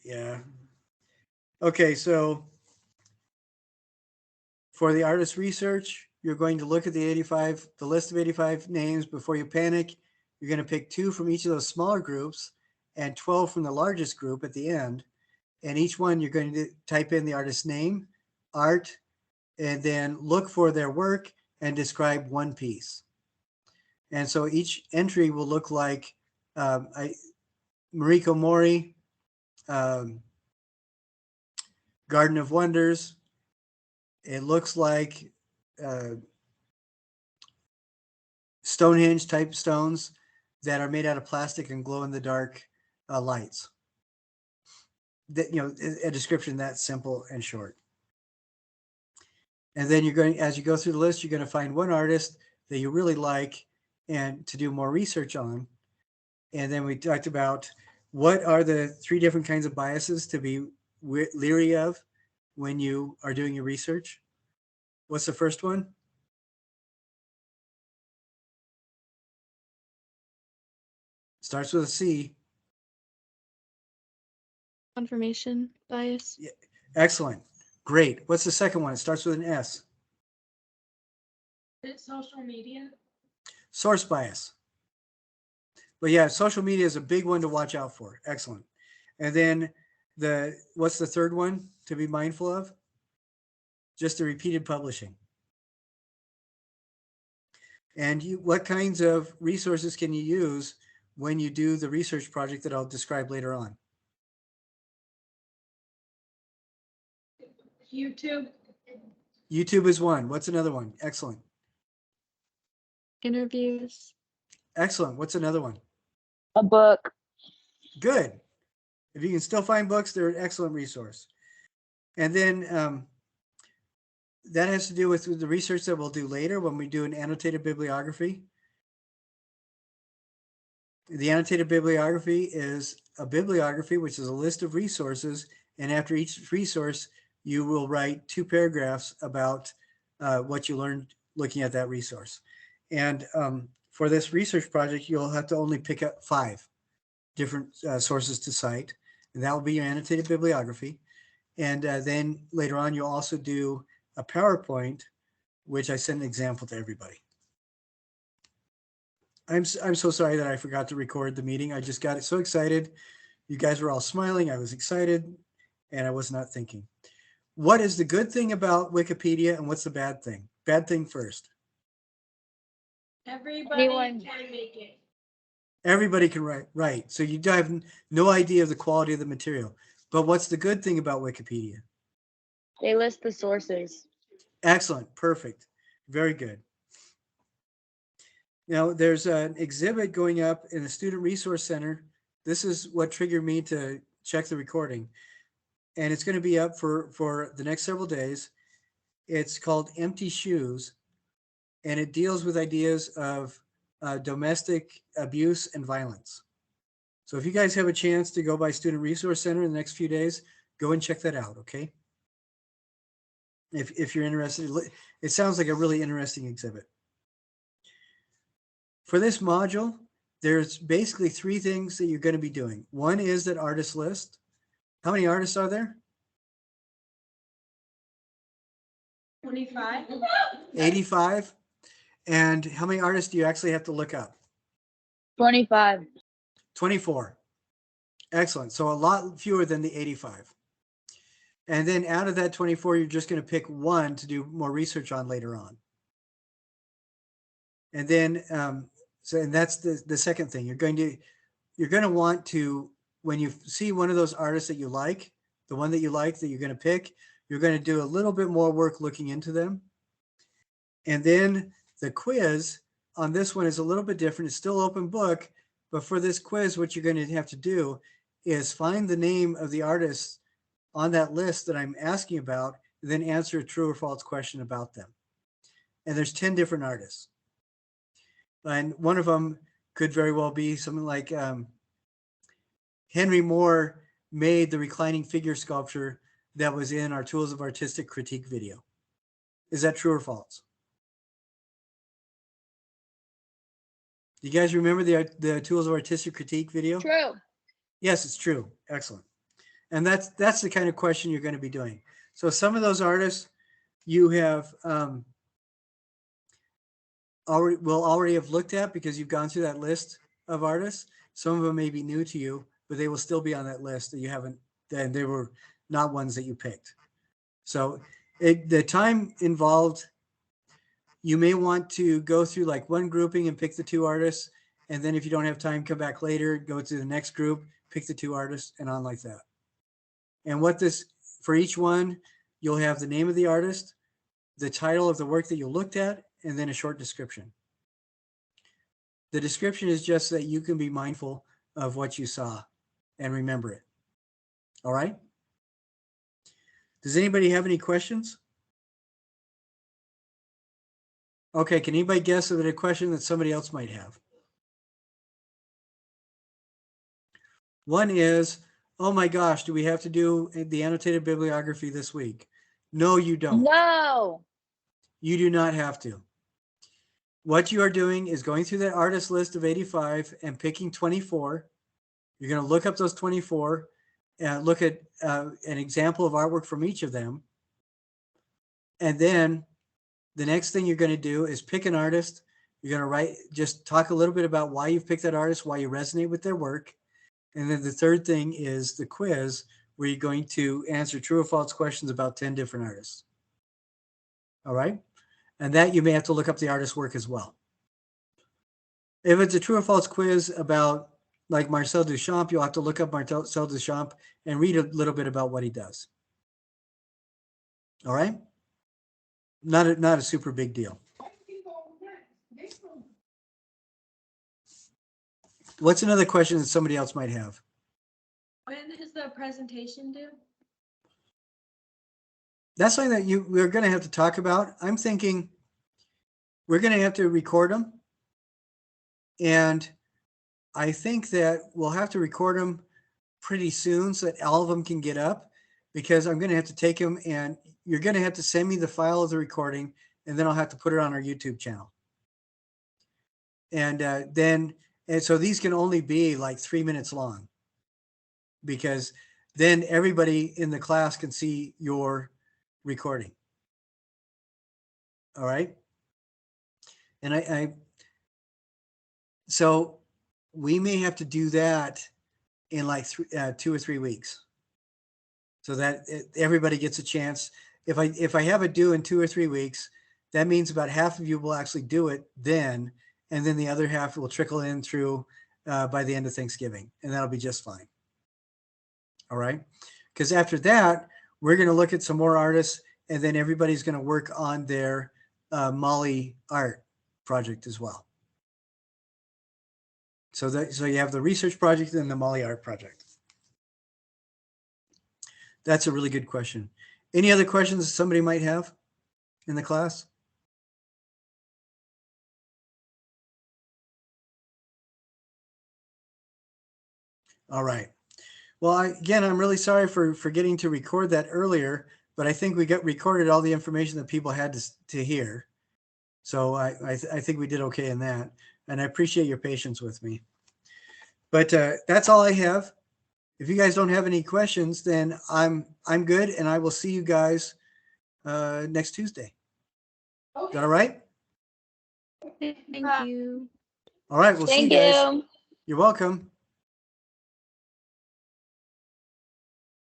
Yeah. Okay, so for the artist research, you're going to look at the list of 85 names before you panic. You're going to pick 2 from each of those smaller groups and 12 from the largest group at the end. And each one you're going to type in the artist's name, art, and then look for their work and describe one piece. And so each entry will look like Mariko Mori, um, Garden of Wonders. It looks like uh, Stonehenge type stones that are made out of plastic and glow in the dark lights. That, you know, a description that simple and short. And then you're going, as you go through the list, you're going to find one artist that you really like and to do more research on. And then we talked about what are the 3 different kinds of biases to be leery of when you are doing your research. What's the first one? Starts with a C. Confirmation bias. Yeah. Excellent. Great. What's the second one? It starts with an S. Is it social media? Source bias. But yeah, social media is a big one to watch out for. Excellent. And then what's the third one to be mindful of? Just the repeated publishing. And what kinds of resources can you use when you do the research project that I'll describe later on? YouTube. YouTube is one. What's another one? Excellent. Interviews. Excellent. What's another one? A book. Good. If you can still find books, they're an excellent resource. And then that has to do with the research that we'll do later when we do an annotated bibliography. The annotated bibliography is a bibliography, which is a list of resources. And after each resource, you will write 2 paragraphs about what you learned looking at that resource. And for this research project, you'll have to only pick up 5 different sources to cite. And that will be your annotated bibliography. And then later on, you'll also do a PowerPoint, which I sent an example to everybody. I'm so sorry that I forgot to record the meeting. I just got so excited. You guys were all smiling. I was excited, and I was not thinking. What is the good thing about Wikipedia, and what's the bad thing? Bad thing first. Everybody can make it. Everybody can write. So you have no idea of the quality of the material. But what's the good thing about Wikipedia? They list the sources. Excellent. Perfect. Very good. Now, there's an exhibit going up in the Student Resource Center. This is what triggered me to check the recording. And it's going to be up for the next several days. It's called Empty Shoes. And it deals with ideas of domestic abuse and violence. So if you guys have a chance to go by Student Resource Center in the next few days, go and check that out, okay? If you're interested, it sounds like a really interesting exhibit. For this module, there's basically 3 things that you're going to be doing. One is that artist list. How many artists are there? 25. 85. And how many artists do you actually have to look up? 25. 24. Excellent. So a lot fewer than the 85. And then out of that 24, you're just going to pick 1 to do more research on later on. And then, and that's the second thing. You're going to want to, when you see one of those artists that you like, the one that you like that you're going to pick, you're going to do a little bit more work looking into them. And then the quiz on this one is a little bit different. It's still open book, but for this quiz, what you're going to have to do is find the name of the artist on that list that I'm asking about, and then answer a true or false question about them. And there's 10 different artists. And one of them could very well be something like Henry Moore made the reclining figure sculpture that was in our Tools of Artistic Critique video. Is that true or false? Do you guys remember the Tools of Artistic Critique video? True. Yes, it's true. Excellent. And that's the kind of question you're going to be doing. So some of those artists you have already have looked at because you've gone through that list of artists. Some of them may be new to you, but they will still be on that list that you haven't, and they were not ones that you picked. So the time involved, you may want to go through like one grouping and pick the 2 artists. And then if you don't have time, come back later, go to the next group, pick the 2 artists, and on like that. And for each one, you'll have the name of the artist, the title of the work that you looked at, and then a short description. The description is just that you can be mindful of what you saw and remember it. All right? Does anybody have any questions? Okay, can anybody guess at a question that somebody else might have? One is, oh my gosh, do we have to do the annotated bibliography this week? No, you don't. No. You do not have to. What you are doing is going through that artist list of 85 and picking 24. You're going to look up those 24 and look at an example of artwork from each of them. And then the next thing you're going to do is pick an artist. You're going to just talk a little bit about why you've picked that artist, why you resonate with their work. And then the third thing is the quiz, where you're going to answer true or false questions about 10 different artists. All right? And that you may have to look up the artist's work as well. If it's a true or false quiz about like Marcel Duchamp, you'll have to look up Marcel Duchamp and read a little bit about what he does. All right? Not a super big deal. What's another question that somebody else might have? When is the presentation due? That's something that we're going to have to talk about. I'm thinking we're going to have to record them. And I think that we'll have to record them pretty soon so that all of them can get up, because I'm going to have to take them and you're going to have to send me the file of the recording, and then I'll have to put it on our YouTube channel. And so these can only be like 3 minutes long, because then everybody in the class can see your recording. All right. And so we may have to do that in like 2 or 3 weeks, so that everybody gets a chance. If I have it due in 2 or 3 weeks, that means about half of you will actually do it then, and then the other half will trickle in through by the end of Thanksgiving, and that'll be just fine. All right, because after that, we're going to look at some more artists, and then everybody's going to work on their Molly art project as well. So you have the research project and the Molly art project. That's a really good question. Any other questions somebody might have in the class? All right. Well, again, I'm really sorry for forgetting to record that earlier, but I think we recorded all the information that people had to hear. So I think we did okay in that, and I appreciate your patience with me. But that's all I have. If you guys don't have any questions, then I'm good, and I will see you guys next Tuesday. Is that all right? Thank you. All right, we'll see you Thank guys. you. You're welcome.